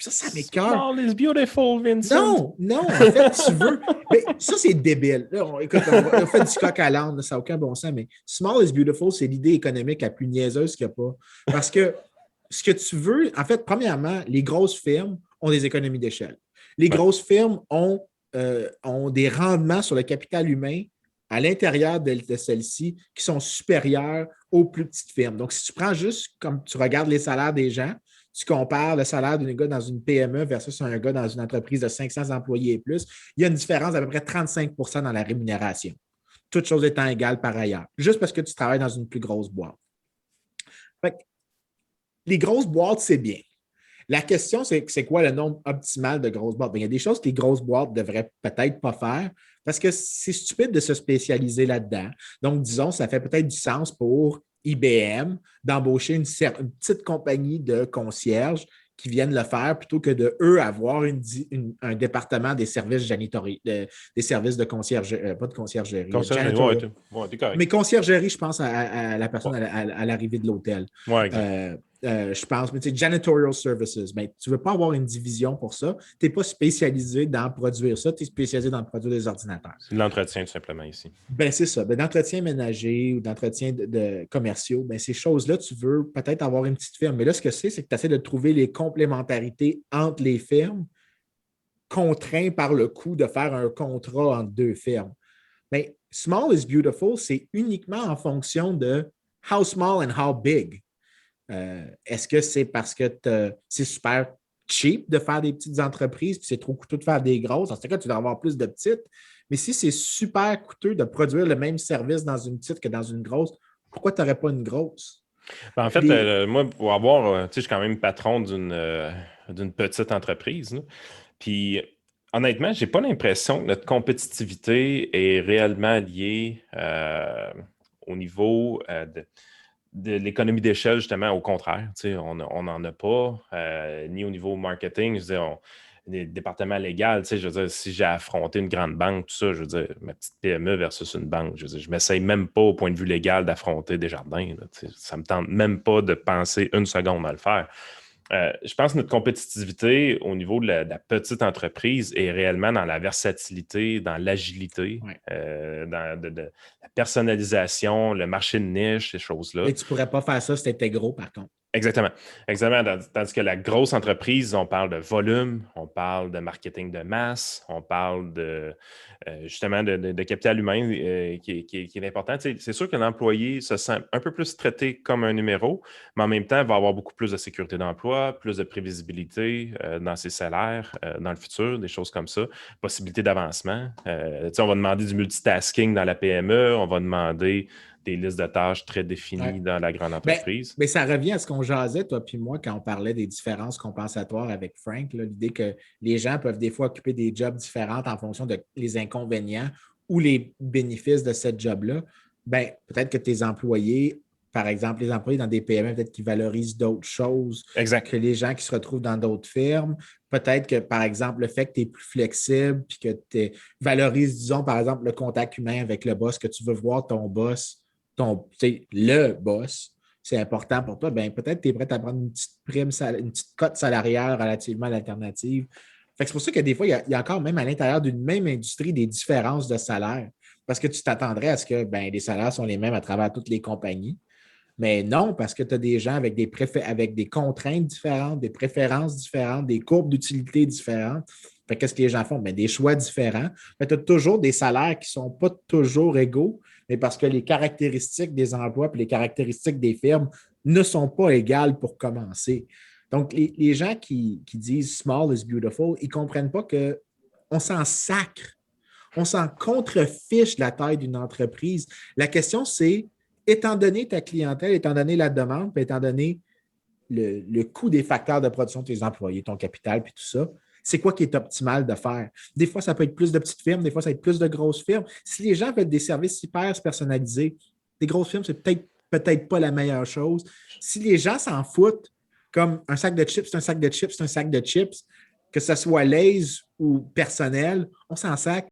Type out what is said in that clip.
Ça m'écoeure. Small is beautiful, Vincent. Non, en fait, tu veux. Mais ça, c'est débile. Là, écoute, on fait du coq à l'âne, ça n'a aucun bon sens, mais small is beautiful, c'est l'idée économique la plus niaiseuse qu'il n'y a pas. Parce que ce que tu veux, en fait, premièrement, les grosses firmes ont des économies d'échelle. Les grosses firmes ont des rendements sur le capital humain à l'intérieur de celle-ci qui sont supérieurs aux plus petites firmes. Donc, si tu prends juste comme tu regardes les salaires des gens, tu compares le salaire d'un gars dans une PME versus un gars dans une entreprise de 500 employés et plus, il y a une différence d'à peu près 35 dans la rémunération. Toutes choses étant égales par ailleurs, juste parce que tu travailles dans une plus grosse boîte. Fait que les grosses boîtes, c'est bien. La question, c'est quoi le nombre optimal de grosses boîtes? Bien, il y a des choses que les grosses boîtes ne devraient peut-être pas faire parce que c'est stupide de se spécialiser là-dedans. Donc, disons, ça fait peut-être du sens pour IBM d'embaucher une petite compagnie de concierges qui viennent le faire plutôt que de eux avoir un département des services des services de conciergerie, pas de conciergerie, mais conciergerie, je pense à la personne à l'arrivée de l'hôtel. Ouais, exact. Je pense, mais tu sais, janitorial services, ben, tu ne veux pas avoir une division pour ça. Tu n'es pas spécialisé dans produire ça, tu es spécialisé dans produire des ordinateurs. C'est de l'entretien, tout simplement, ici. Ben, c'est ça. Ben, d'entretien ménager ou d'entretien de commerciaux, ben, ces choses-là, tu veux peut-être avoir une petite firme. Mais là, ce que c'est que tu essaies de trouver les complémentarités entre les firmes, contraints par le coût de faire un contrat entre deux firmes. Mais small is beautiful, c'est uniquement en fonction de how small and how big. Est-ce que c'est parce que c'est super cheap de faire des petites entreprises puis c'est trop coûteux de faire des grosses? En ce cas, tu dois avoir plus de petites. Mais si c'est super coûteux de produire le même service dans une petite que dans une grosse, pourquoi tu n'aurais pas une grosse? Ben, en fait, moi, pour avoir, tu sais, je suis quand même patron d'une petite entreprise, là. Puis, honnêtement, j'ai pas l'impression que notre compétitivité est réellement liée au niveau de l'économie d'échelle, justement. Au contraire, tu sais, on n'en a pas, ni au niveau marketing. Je veux dire, les départements légaux, tu sais, je veux dire, si j'ai affronté une grande banque, tout ça, je veux dire, ma petite PME versus une banque, je veux dire, je ne m'essaye même pas au point de vue légal d'affronter Desjardins, là, tu sais, ça ne me tente même pas de penser une seconde à le faire. Je pense que notre compétitivité au niveau de la petite entreprise est réellement dans la versatilité, dans l'agilité, dans la personnalisation, le marché de niche, ces choses-là. Et tu ne pourrais pas faire ça si tu étais gros, par contre. Exactement. Exactement. Tandis que la grosse entreprise, on parle de volume, on parle de marketing de masse, on parle justement de capital humain qui est important. Tu sais, c'est sûr que l'employé se sent un peu plus traité comme un numéro, mais en même temps, il va avoir beaucoup plus de sécurité d'emploi, plus de prévisibilité dans ses salaires dans le futur, des choses comme ça, possibilité d'avancement. Tu sais, on va demander du multitasking dans la PME, on va demander des listes de tâches très définies dans la grande entreprise. Mais ça revient à ce qu'on jasait, toi puis moi, quand on parlait des différences compensatoires avec Frank, l'idée que les gens peuvent des fois occuper des jobs différents en fonction des inconvénients ou les bénéfices de ce job-là. Ben, peut-être que tes employés, par exemple, les employés dans des PME, peut-être qu'ils valorisent d'autres choses que les gens qui se retrouvent dans d'autres firmes. Peut-être que, par exemple, le fait que tu es plus flexible puis que tu valorises, disons, par exemple, le contact humain avec le boss, que tu veux voir ton boss, le boss, c'est important pour toi, ben peut-être que tu es prêt à prendre une petite prime, une petite cote salariale relativement à l'alternative. C'est pour ça que des fois, il y a encore même à l'intérieur d'une même industrie des différences de salaire. Parce que tu t'attendrais à ce que les salaires sont les mêmes à travers toutes les compagnies. Mais non, parce que tu as des gens avec des contraintes différentes, des préférences différentes, des courbes d'utilité différentes. Qu'est-ce que les gens font? Des choix différents. Tu as toujours des salaires qui ne sont pas toujours égaux, mais parce que les caractéristiques des emplois et les caractéristiques des firmes ne sont pas égales pour commencer. Donc, les gens qui disent small is beautiful, ils ne comprennent pas qu'on s'en sacre. On s'en contrefiche de la taille d'une entreprise. La question, c'est, étant donné ta clientèle, étant donné la demande, puis étant donné le coût des facteurs de production de tes employés, ton capital, puis tout ça, c'est quoi qui est optimal de faire? Des fois, ça peut être plus de petites firmes, des fois, ça peut être plus de grosses firmes. Si les gens veulent des services hyper personnalisés, des grosses firmes, c'est peut-être pas la meilleure chose. Si les gens s'en foutent, comme un sac de chips, c'est un sac de chips, c'est un sac de chips, que ce soit Lay's ou personnel, on s'en sac.